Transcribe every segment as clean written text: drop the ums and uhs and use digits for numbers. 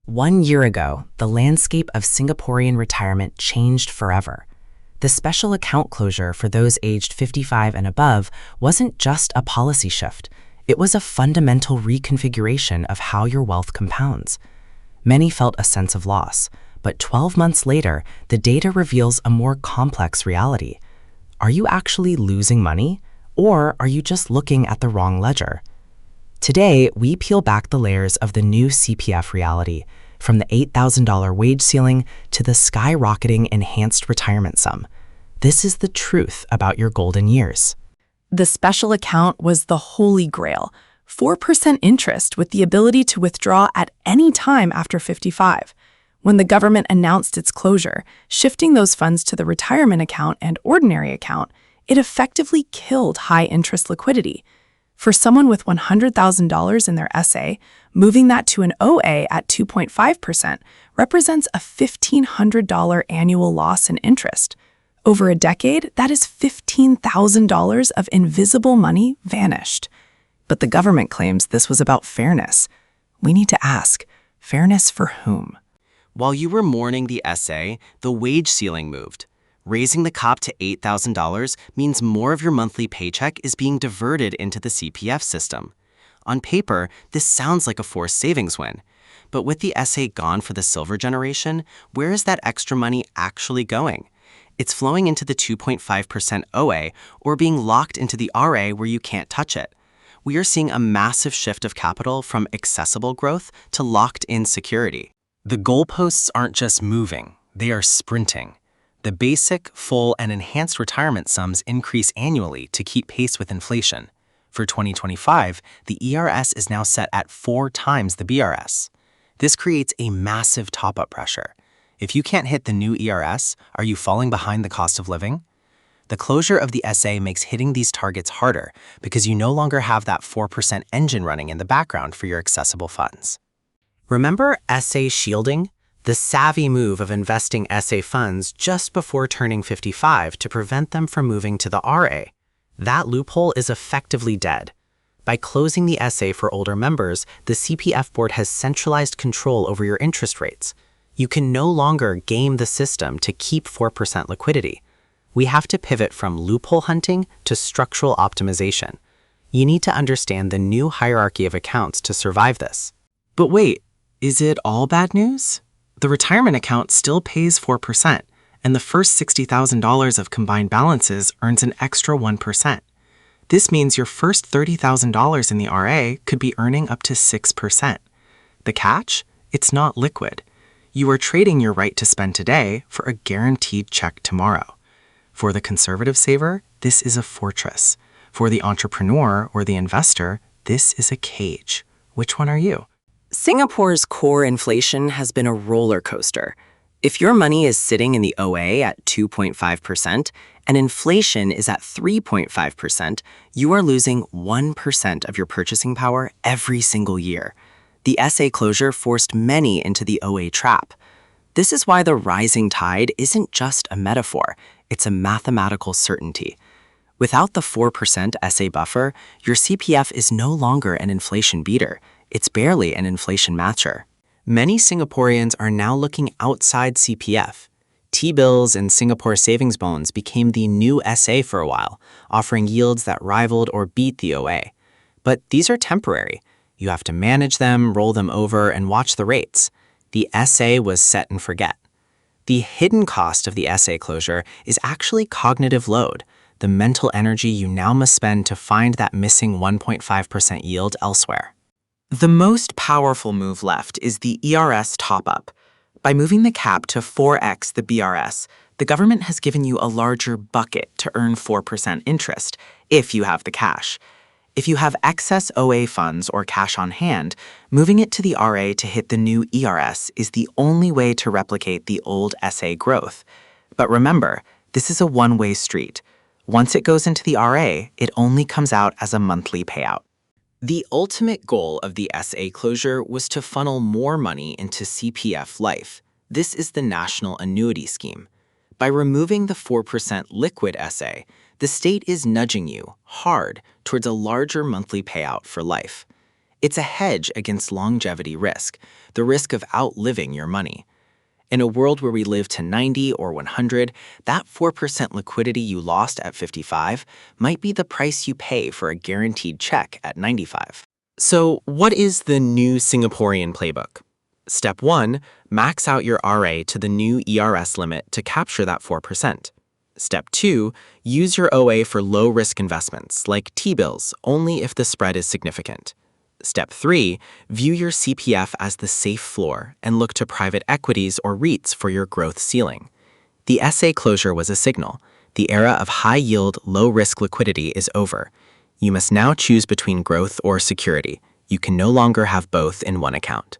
1 year ago, the landscape of Singaporean retirement changed forever. The special account closure for those aged 55 and above wasn't just a policy shift. It was a fundamental reconfiguration of how your wealth compounds. Many felt a sense of loss, but 12 months later, the data reveals a more complex reality. Are you actually losing money, or are you just looking at the wrong ledger? Today, we peel back the layers of the new CPF reality, from the $8,000 wage ceiling to the skyrocketing enhanced retirement sum. This is the truth about your golden years. The special account was the holy grail, 4% interest with the ability to withdraw at any time after 55. When the government announced its closure, shifting those funds to the retirement account and ordinary account, it effectively killed high-interest liquidity. For someone with $100,000 in their SA, moving that to an OA at 2.5% represents a $1,500 annual loss in interest. Over a decade, that is $15,000 of invisible money vanished. But the government claims this was about fairness. We need to ask, fairness for whom? While you were mourning the SA, the wage ceiling moved. Raising the cap to $8,000 means more of your monthly paycheck is being diverted into the CPF system. On paper, this sounds like a forced savings win. But with the SA gone for the silver generation, where is that extra money actually going? It's flowing into the 2.5% OA or being locked into the RA where you can't touch it. We are seeing a massive shift of capital from accessible growth to locked-in security. The goalposts aren't just moving, they are sprinting. The basic, full, and enhanced retirement sums increase annually to keep pace with inflation. For 2025, the ERS is now set at 4 times the BRS. This creates a massive top-up pressure. If you can't hit the new ERS, are you falling behind the cost of living? The closure of the SA makes hitting these targets harder because you no longer have that 4% engine running in the background for your accessible funds. Remember SA shielding? The savvy move of investing SA funds just before turning 55 to prevent them from moving to the RA. That loophole is effectively dead. By closing the SA for older members, the CPF board has centralized control over your interest rates. You can no longer game the system to keep 4% liquidity. We have to pivot from loophole hunting to structural optimization. You need to understand the new hierarchy of accounts to survive this. But wait, is it all bad news? The retirement account still pays 4%, and the first $60,000 of combined balances earns an extra 1%. This means your first $30,000 in the RA could be earning up to 6%. The catch? It's not liquid. You are trading your right to spend today for a guaranteed check tomorrow. For the conservative saver, this is a fortress. For the entrepreneur or the investor, this is a cage. Which one are you? Singapore's core inflation has been a roller coaster. If your money is sitting in the OA at 2.5% and inflation is at 3.5%, you are losing 1% of your purchasing power every single year. The SA closure forced many into the OA trap. This is why the rising tide isn't just a metaphor, it's a mathematical certainty. Without the 4% SA buffer, your CPF is no longer an inflation beater. It's barely an inflation matcher. Many Singaporeans are now looking outside CPF. T-bills and Singapore savings bonds became the new SA for a while, offering yields that rivaled or beat the OA. But these are temporary. You have to manage them, roll them over, and watch the rates. The SA was set and forget. The hidden cost of the SA closure is actually cognitive load, the mental energy you now must spend to find that missing 1.5% yield elsewhere. The most powerful move left is the ERS top-up. By moving the cap to 4x the BRS, the government has given you a larger bucket to earn 4% interest, if you have the cash. If you have excess OA funds or cash on hand, moving it to the RA to hit the new ERS is the only way to replicate the old SA growth. But remember, this is a one-way street. Once it goes into the RA, it only comes out as a monthly payout. The ultimate goal of the SA closure was to funnel more money into CPF Life. This is the national annuity scheme. By removing the 4% liquid SA, the state is nudging you hard towards a larger monthly payout for life. It's a hedge against longevity risk, the risk of outliving your money. In a world where we live to 90 or 100, that 4% liquidity you lost at 55 might be the price you pay for a guaranteed check at 95. So, what is the new Singaporean playbook? Step 1, max out your RA to the new ERS limit to capture that 4%. Step 2, use your OA for low-risk investments like T-bills only if the spread is significant. Step 3, view your CPF as the safe floor and look to private equities or REITs for your growth ceiling. The SA closure was a signal. The era of high-yield, low-risk liquidity is over. You must now choose between growth or security. You can no longer have both in one account.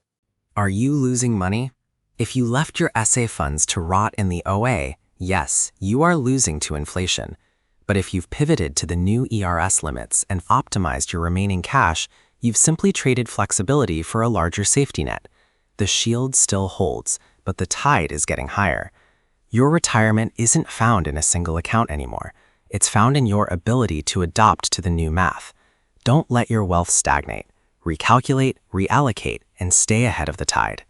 Are you losing money? If you left your SA funds to rot in the OA, yes, you are losing to inflation. But if you've pivoted to the new ERS limits and optimized your remaining cash, you've simply traded flexibility for a larger safety net. The shield still holds, but the tide is getting higher. Your retirement isn't found in a single account anymore. It's found in your ability to adopt to the new math. Don't let your wealth stagnate. Recalculate, reallocate, and stay ahead of the tide.